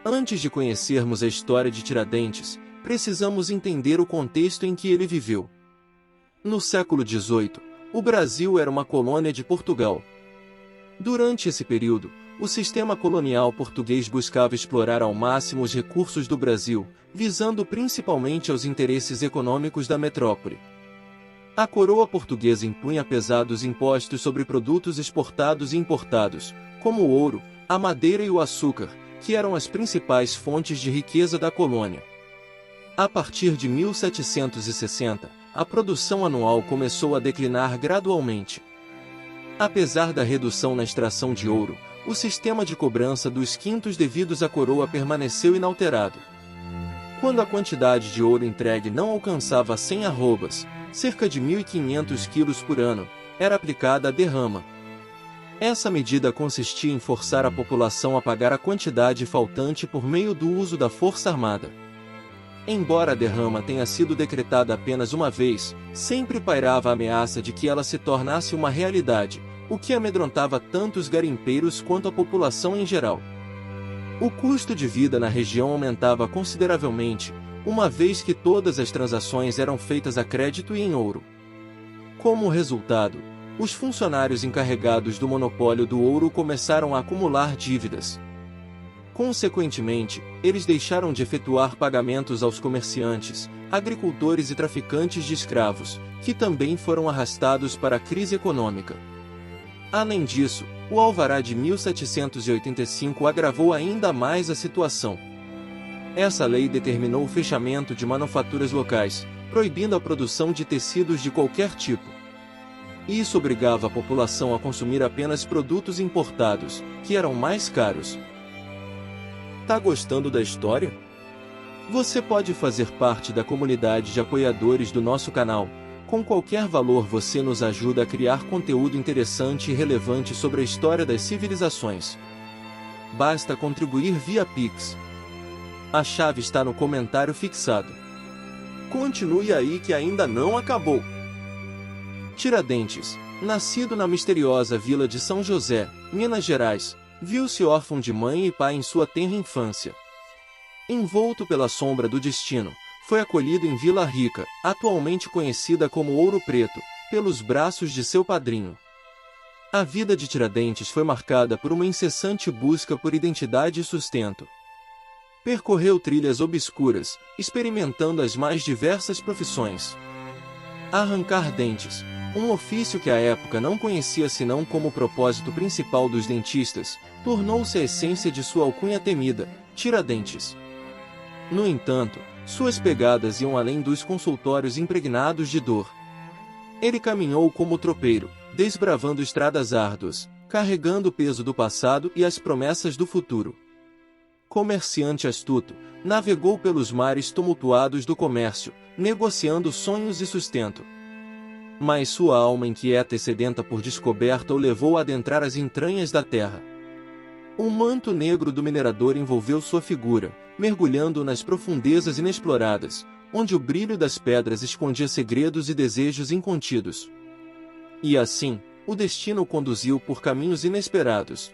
Antes de conhecermos a história de Tiradentes, precisamos entender o contexto em que ele viveu. No século XVIII, o Brasil era uma colônia de Portugal. Durante esse período, o sistema colonial português buscava explorar ao máximo os recursos do Brasil, visando principalmente aos interesses econômicos da metrópole. A coroa portuguesa impunha pesados impostos sobre produtos exportados e importados, como o ouro, a madeira e o açúcar, que eram as principais fontes de riqueza da colônia. A partir de 1760, a produção anual começou a declinar gradualmente. Apesar da redução na extração de ouro, o sistema de cobrança dos quintos devidos à coroa permaneceu inalterado. Quando a quantidade de ouro entregue não alcançava 100 arrobas, cerca de 1.500 quilos por ano, era aplicada a derrama. Essa medida consistia em forçar a população a pagar a quantidade faltante por meio do uso da força armada. Embora a derrama tenha sido decretada apenas uma vez, sempre pairava a ameaça de que ela se tornasse uma realidade, o que amedrontava tanto os garimpeiros quanto a população em geral. O custo de vida na região aumentava consideravelmente, uma vez que todas as transações eram feitas a crédito e em ouro. Como resultado, os funcionários encarregados do monopólio do ouro começaram a acumular dívidas. Consequentemente, eles deixaram de efetuar pagamentos aos comerciantes, agricultores e traficantes de escravos, que também foram arrastados para a crise econômica. Além disso, o Alvará de 1785 agravou ainda mais a situação. Essa lei determinou o fechamento de manufaturas locais, proibindo a produção de tecidos de qualquer tipo. Isso obrigava a população a consumir apenas produtos importados, que eram mais caros. Tá gostando da história? Você pode fazer parte da comunidade de apoiadores do nosso canal. Com qualquer valor você nos ajuda a criar conteúdo interessante e relevante sobre a história das civilizações. Basta contribuir via Pix. A chave está no comentário fixado. Continue aí que ainda não acabou. Tiradentes, nascido na misteriosa vila de São José, Minas Gerais, viu-se órfão de mãe e pai em sua tenra infância. Envolto pela sombra do destino, foi acolhido em Vila Rica, atualmente conhecida como Ouro Preto, pelos braços de seu padrinho. A vida de Tiradentes foi marcada por uma incessante busca por identidade e sustento. Percorreu trilhas obscuras, experimentando as mais diversas profissões. Arrancar dentes, um ofício que à época não conhecia senão como propósito principal dos dentistas, tornou-se a essência de sua alcunha temida, Tiradentes. No entanto, suas pegadas iam além dos consultórios impregnados de dor. Ele caminhou como tropeiro, desbravando estradas árduas, carregando o peso do passado e as promessas do futuro. Comerciante astuto, navegou pelos mares tumultuados do comércio, negociando sonhos e sustento. Mas sua alma inquieta e sedenta por descoberta o levou a adentrar as entranhas da terra. O manto negro do minerador envolveu sua figura, mergulhando nas profundezas inexploradas, onde o brilho das pedras escondia segredos e desejos incontidos. E assim, o destino o conduziu por caminhos inesperados.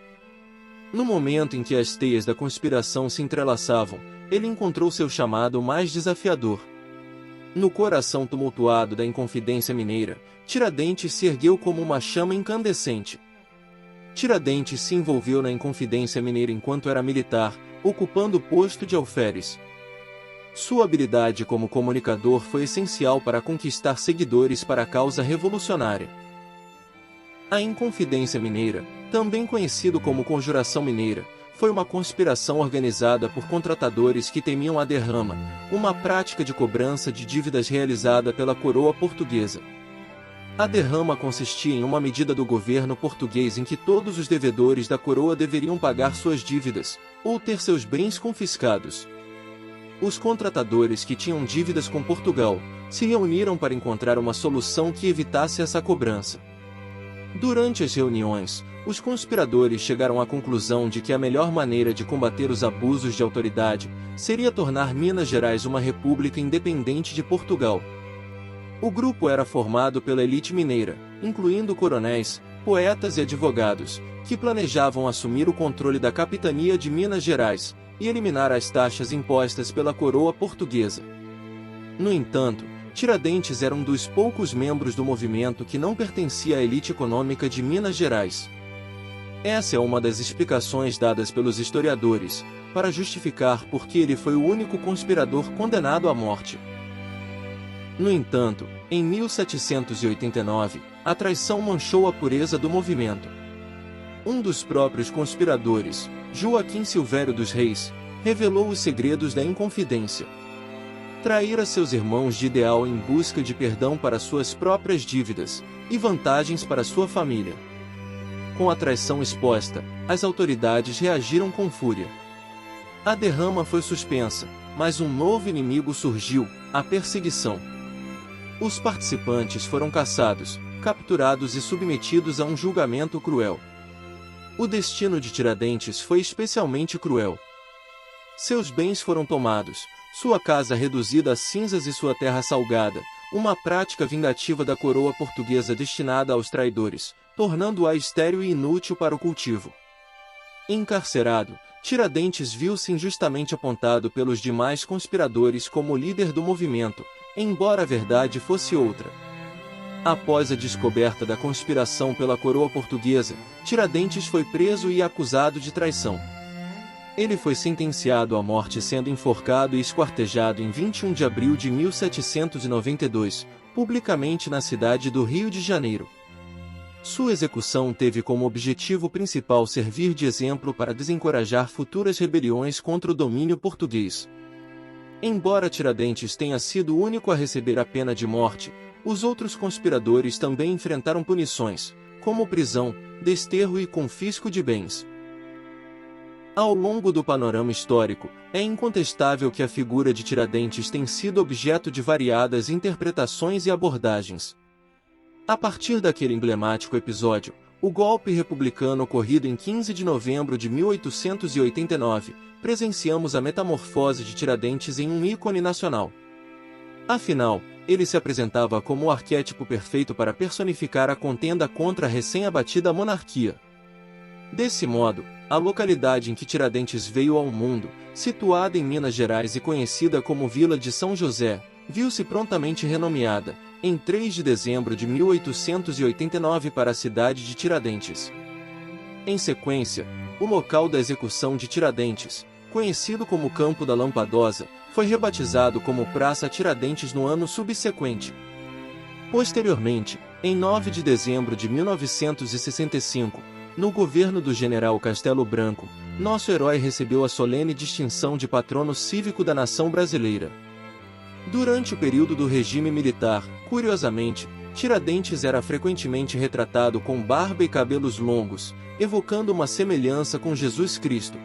No momento em que as teias da conspiração se entrelaçavam, ele encontrou seu chamado mais desafiador. No coração tumultuado da Inconfidência Mineira, Tiradentes se ergueu como uma chama incandescente. Tiradentes se envolveu na Inconfidência Mineira enquanto era militar, ocupando o posto de alferes. Sua habilidade como comunicador foi essencial para conquistar seguidores para a causa revolucionária. A Inconfidência Mineira, também conhecido como Conjuração Mineira, foi uma conspiração organizada por contratadores que temiam a derrama, uma prática de cobrança de dívidas realizada pela coroa portuguesa. A derrama consistia em uma medida do governo português em que todos os devedores da coroa deveriam pagar suas dívidas, ou ter seus bens confiscados. Os contratadores que tinham dívidas com Portugal se reuniram para encontrar uma solução que evitasse essa cobrança. Durante as reuniões, os conspiradores chegaram à conclusão de que a melhor maneira de combater os abusos de autoridade seria tornar Minas Gerais uma república independente de Portugal. O grupo era formado pela elite mineira, incluindo coronéis, poetas e advogados, que planejavam assumir o controle da capitania de Minas Gerais, e eliminar as taxas impostas pela coroa portuguesa. No entanto, Tiradentes era um dos poucos membros do movimento que não pertencia à elite econômica de Minas Gerais. Essa é uma das explicações dadas pelos historiadores, para justificar por que ele foi o único conspirador condenado à morte. No entanto, em 1789, a traição manchou a pureza do movimento. Um dos próprios conspiradores, Joaquim Silvério dos Reis, revelou os segredos da Inconfidência. Traíra seus irmãos de ideal em busca de perdão para suas próprias dívidas, e vantagens para sua família. Com a traição exposta, as autoridades reagiram com fúria. A derrama foi suspensa, mas um novo inimigo surgiu, a perseguição. Os participantes foram caçados, capturados e submetidos a um julgamento cruel. O destino de Tiradentes foi especialmente cruel. Seus bens foram tomados, sua casa reduzida a cinzas e sua terra salgada, uma prática vingativa da coroa portuguesa destinada aos traidores, tornando-a estéril e inútil para o cultivo. Encarcerado, Tiradentes viu-se injustamente apontado pelos demais conspiradores como líder do movimento, embora a verdade fosse outra. Após a descoberta da conspiração pela coroa portuguesa, Tiradentes foi preso e acusado de traição. Ele foi sentenciado à morte sendo enforcado e esquartejado em 21 de abril de 1792, publicamente na cidade do Rio de Janeiro. Sua execução teve como objetivo principal servir de exemplo para desencorajar futuras rebeliões contra o domínio português. Embora Tiradentes tenha sido o único a receber a pena de morte, os outros conspiradores também enfrentaram punições, como prisão, desterro e confisco de bens. Ao longo do panorama histórico, é incontestável que a figura de Tiradentes tem sido objeto de variadas interpretações e abordagens. A partir daquele emblemático episódio, o golpe republicano ocorrido em 15 de novembro de 1889, presenciamos a metamorfose de Tiradentes em um ícone nacional. Afinal, ele se apresentava como o arquétipo perfeito para personificar a contenda contra a recém-abatida monarquia. Desse modo, a localidade em que Tiradentes veio ao mundo, situada em Minas Gerais e conhecida como Vila de São José, viu-se prontamente renomeada, em 3 de dezembro de 1889 para a cidade de Tiradentes. Em sequência, o local da execução de Tiradentes, conhecido como Campo da Lampadosa, foi rebatizado como Praça Tiradentes no ano subsequente. Posteriormente, em 9 de dezembro de 1965, no governo do general Castelo Branco, nosso herói recebeu a solene distinção de patrono cívico da nação brasileira. Durante o período do regime militar, curiosamente, Tiradentes era frequentemente retratado com barba e cabelos longos, evocando uma semelhança com Jesus Cristo.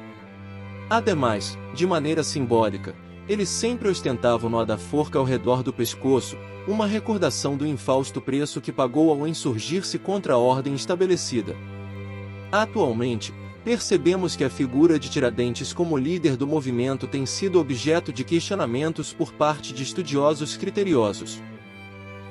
Ademais, de maneira simbólica, ele sempre ostentava o nó da forca ao redor do pescoço, uma recordação do infausto preço que pagou ao insurgir-se contra a ordem estabelecida. Atualmente, percebemos que a figura de Tiradentes como líder do movimento tem sido objeto de questionamentos por parte de estudiosos criteriosos.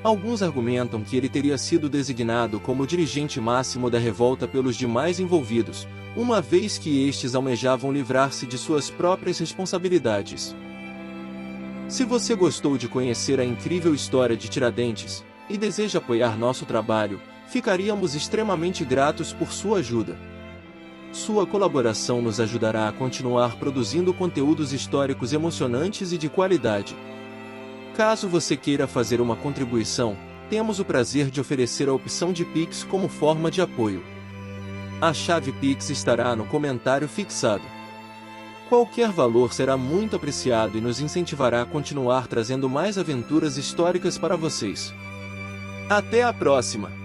Alguns argumentam que ele teria sido designado como dirigente máximo da revolta pelos demais envolvidos, uma vez que estes almejavam livrar-se de suas próprias responsabilidades. Se você gostou de conhecer a incrível história de Tiradentes, e deseja apoiar nosso trabalho, ficaríamos extremamente gratos por sua ajuda. Sua colaboração nos ajudará a continuar produzindo conteúdos históricos emocionantes e de qualidade. Caso você queira fazer uma contribuição, temos o prazer de oferecer a opção de Pix como forma de apoio. A chave Pix estará no comentário fixado. Qualquer valor será muito apreciado e nos incentivará a continuar trazendo mais aventuras históricas para vocês. Até a próxima!